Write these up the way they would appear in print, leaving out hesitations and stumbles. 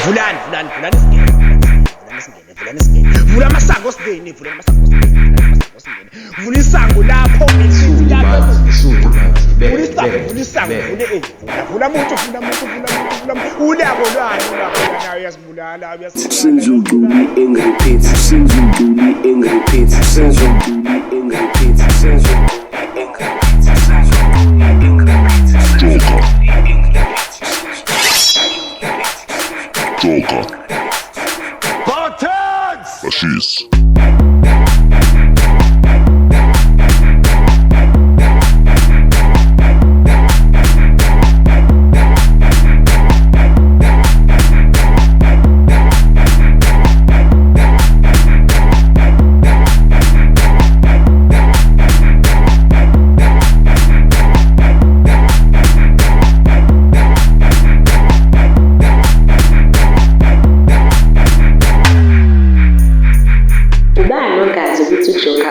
Vulani, vula amasango singene, vula isango lapho vula muntu ulako lwani nayo uyasibulala Senzuduli ingrepeat, senzuduli ingrepeat, senzuduli ingrepeat, senzuduli ingrepeat, senzuduli ingrepeat, Joker. Bartends! Fascist.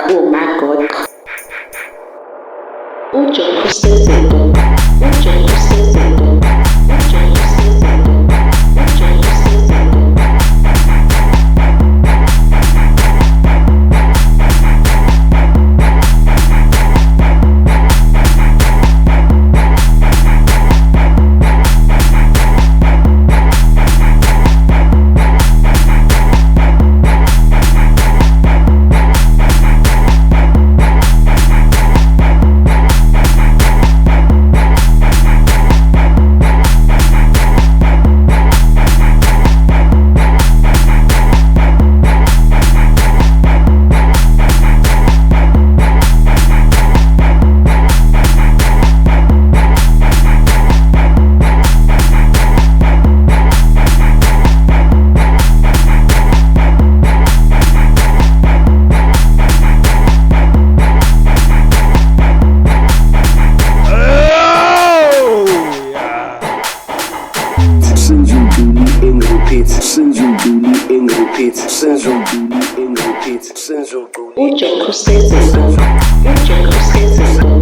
Oh my God. Gqom says it. Gqom says it. Gqom says it.